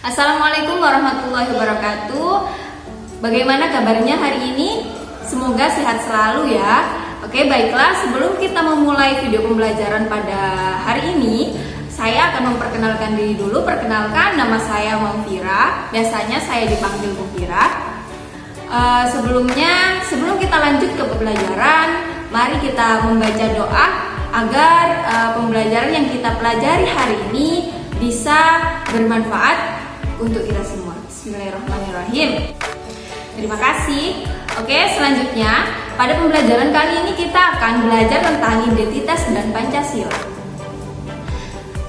Assalamualaikum warahmatullahi wabarakatuh. Bagaimana kabarnya hari ini? Semoga sehat selalu ya. Oke, baiklah, sebelum kita memulai video pembelajaran pada hari ini, saya akan memperkenalkan diri dulu. Perkenalkan, nama saya Mufira. Biasanya saya dipanggil Mufira. Sebelum kita lanjut ke pembelajaran, mari kita membaca doa agar pembelajaran yang kita pelajari hari ini bisa bermanfaat untuk kita semua. Bismillahirrahmanirrahim. Terima kasih. Oke, selanjutnya pada pembelajaran kali ini kita akan belajar tentang identitas dan Pancasila.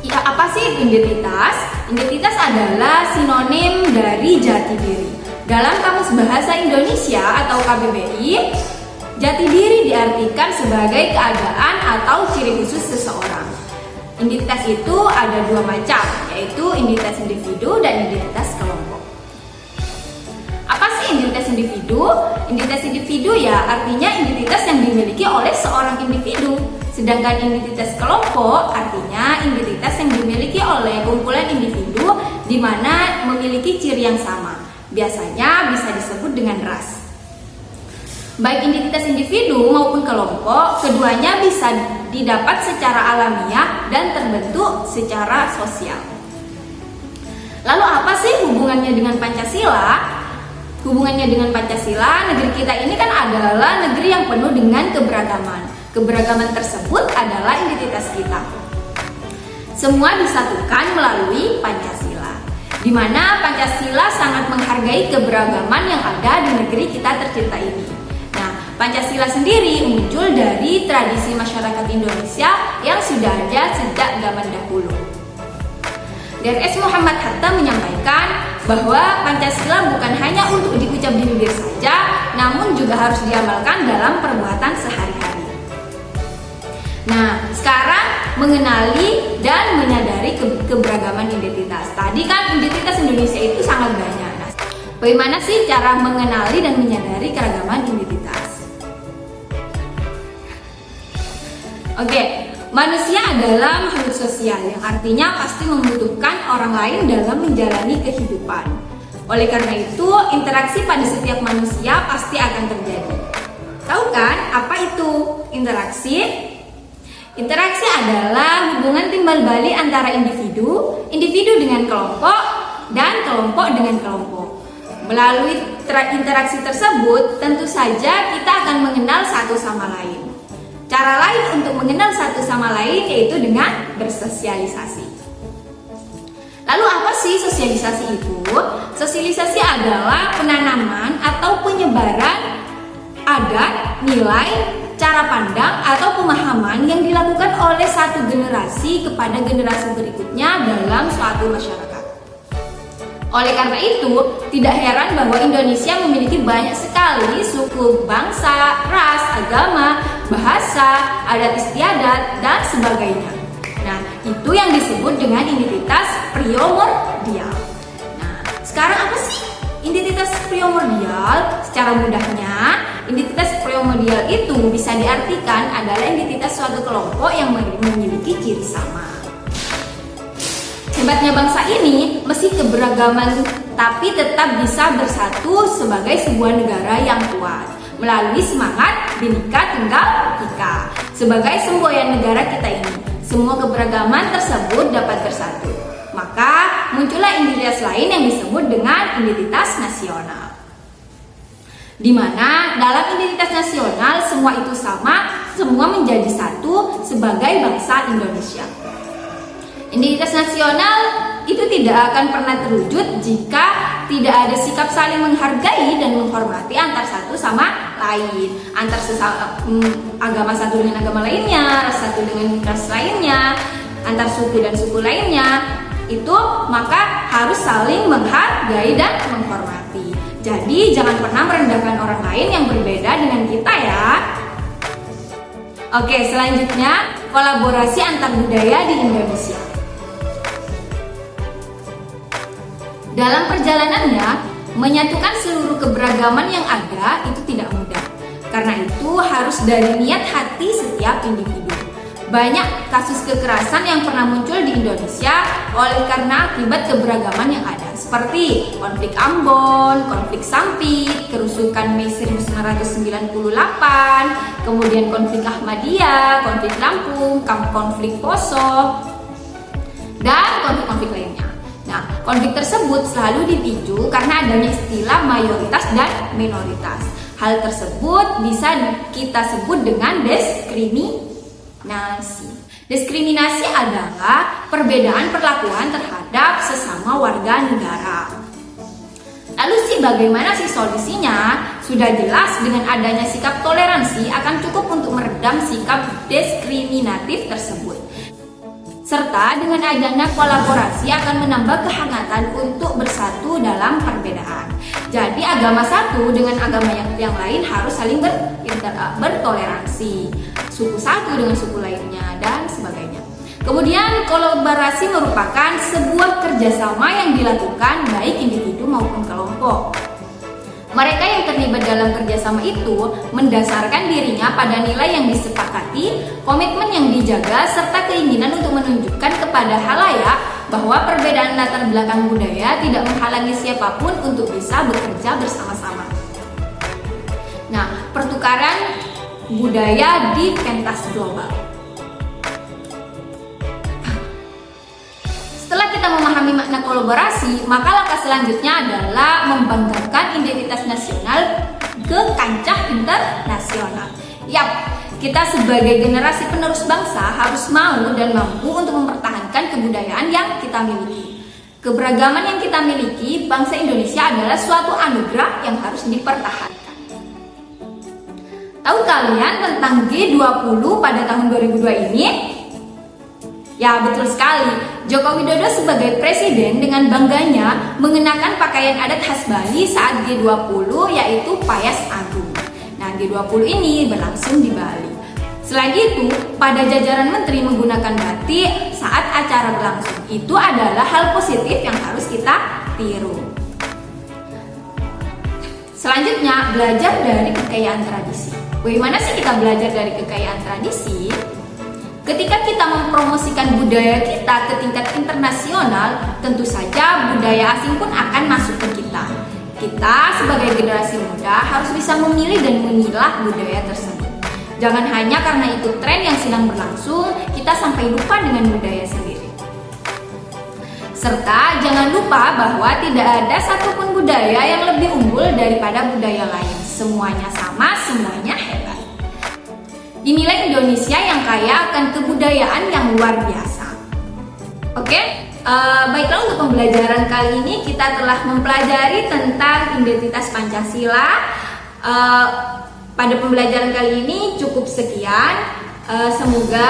Ya, apa sih identitas? Identitas adalah sinonim dari jati diri. Dalam Kamus Bahasa Indonesia atau KBBI, jati diri diartikan sebagai keadaan atau ciri khusus seseorang. Identitas itu ada dua macam, yaitu identitas individu dan identitas kelompok. Apa sih identitas individu? Identitas individu ya artinya identitas yang dimiliki oleh seorang individu. Sedangkan identitas kelompok artinya identitas yang dimiliki oleh kumpulan individu di mana memiliki ciri yang sama. Biasanya bisa disebut dengan ras. Baik identitas individu maupun kelompok, keduanya bisa didapat secara alamiah dan terbentuk secara sosial. Lalu apa sih hubungannya dengan Pancasila? Hubungannya dengan Pancasila, negeri kita ini kan adalah negeri yang penuh dengan keberagaman. Keberagaman tersebut adalah identitas kita. Semua disatukan melalui Pancasila, di mana Pancasila sangat menghargai keberagaman yang ada di negeri kita tercinta ini. Pancasila sendiri muncul dari tradisi masyarakat Indonesia yang sudah ada sejak zaman dahulu. Dr.S. Muhammad Hatta menyampaikan bahwa Pancasila bukan hanya untuk diucap di bibir saja, namun juga harus diamalkan dalam perbuatan sehari-hari. Nah, sekarang mengenali dan menyadari keberagaman identitas. Tadi kan identitas Indonesia itu sangat banyak. Nah, bagaimana sih cara mengenali dan menyadari keragaman identitas? Oke, manusia adalah makhluk sosial yang artinya pasti membutuhkan orang lain dalam menjalani kehidupan. Oleh karena itu, interaksi pada setiap manusia pasti akan terjadi. Tahu kan apa itu interaksi? Interaksi adalah hubungan timbal balik antara individu dengan kelompok, dan kelompok dengan kelompok. Melalui interaksi tersebut, tentu saja kita akan mengenal satu sama lain. Cara lain untuk mengenal satu sama lain yaitu dengan bersosialisasi. Lalu apa sih sosialisasi itu? Sosialisasi adalah penanaman atau penyebaran adat, nilai, cara pandang atau pemahaman yang dilakukan oleh satu generasi kepada generasi berikutnya dalam suatu masyarakat. Oleh karena itu, tidak heran bahwa Indonesia memiliki banyak sekali suku, bangsa, ras, agama, bahasa, adat istiadat, dan sebagainya. Nah, itu yang disebut dengan identitas primordial. Nah, sekarang apa sih identitas primordial? Secara mudahnya, identitas primordial itu bisa diartikan adalah identitas suatu kelompok yang memiliki ciri sama. Hebatnya bangsa ini meski keberagaman tapi tetap bisa bersatu sebagai sebuah negara yang kuat melalui semangat Bhinneka Tunggal Ika. Sebagai semboyan negara kita ini, semua keberagaman tersebut dapat bersatu. Maka muncullah identitas lain yang disebut dengan identitas nasional. Di mana dalam identitas nasional semua itu sama, semua menjadi satu sebagai bangsa Indonesia. Identitas nasional itu tidak akan pernah terwujud jika tidak ada sikap saling menghargai dan menghormati antar satu sama lain, antar agama satu dengan agama lainnya, ras satu dengan ras lainnya, antar suku dan suku lainnya. Itu maka harus saling menghargai dan menghormati. Jadi jangan pernah merendahkan orang lain yang berbeda dengan kita ya. Oke, selanjutnya kolaborasi antar budaya di Indonesia. Dalam perjalanannya, menyatukan seluruh keberagaman yang ada itu tidak mudah. Karena itu harus dari niat hati setiap individu. Banyak kasus kekerasan yang pernah muncul di Indonesia oleh karena akibat keberagaman yang ada. seperti konflik Ambon, konflik Sampit, kerusukan Mei 1998, kemudian konflik Ahmadiyah, konflik Lampung, konflik Poso, dan konflik-konflik lainnya. Nah, konflik tersebut selalu dipicu karena adanya istilah mayoritas dan minoritas. Hal tersebut bisa kita sebut dengan diskriminasi. Diskriminasi adalah perbedaan perlakuan terhadap sesama warga negara. Lalu bagaimana solusinya? Sudah jelas dengan adanya sikap toleransi akan cukup untuk meredam sikap diskriminatif tersebut. Serta dengan adanya kolaborasi akan menambah kehangatan untuk bersatu dalam perbedaan. Jadi agama satu dengan agama yang lain harus saling bertoleransi. Suku satu dengan suku lainnya dan sebagainya. Kemudian kolaborasi merupakan sebuah kerjasama yang dilakukan baik individu maupun kelompok. Mereka yang terlibat dalam kerjasama itu mendasarkan dirinya pada nilai yang disepakati, komitmen yang dijaga, serta keinginan untuk menunjukkan kepada halayak bahwa perbedaan latar belakang budaya tidak menghalangi siapapun untuk bisa bekerja bersama-sama. Nah, pertukaran budaya di pentas global. Setelah kita memahami makna kolaborasi, maka langkah selanjutnya adalah membanggakan identitas nasional ke kancah internasional. Yap, kita sebagai generasi penerus bangsa harus mau dan mampu untuk mempertahankan kebudayaan yang kita miliki. Keberagaman yang kita miliki, bangsa Indonesia adalah suatu anugerah yang harus dipertahankan. Tahu kalian tentang G20 pada tahun 2002 ini? Ya, betul sekali. Joko Widodo sebagai presiden dengan bangganya mengenakan pakaian adat khas Bali saat G20, yaitu Payas Agung. Nah, G20 ini berlangsung di Bali. Selain itu, pada jajaran menteri menggunakan batik saat acara berlangsung. Itu adalah hal positif yang harus kita tiru. Selanjutnya, belajar dari kekayaan tradisi. Bagaimana sih kita belajar dari kekayaan tradisi? Ketika kita mempromosikan budaya kita ke tingkat internasional, tentu saja budaya asing pun akan masuk ke kita. Kita sebagai generasi muda harus bisa memilih dan memilah budaya tersebut. Jangan hanya karena itu tren yang sedang berlangsung, kita sampai lupa dengan budaya sendiri. Serta jangan lupa bahwa tidak ada satupun budaya yang lebih unggul daripada budaya lain. Semuanya sama, semuanya hebat. Dinilai Indonesia yang kaya akan kebudayaan yang luar biasa. Oke, baiklah, untuk pembelajaran kali ini kita telah mempelajari tentang identitas Pancasila. Pada pembelajaran kali ini cukup sekian. Semoga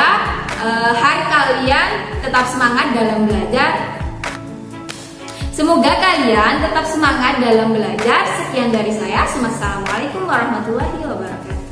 hari kalian tetap semangat dalam belajar. Semoga kalian tetap semangat dalam belajar. Sekian dari saya. Wassalamualaikum warahmatullahi wabarakatuh.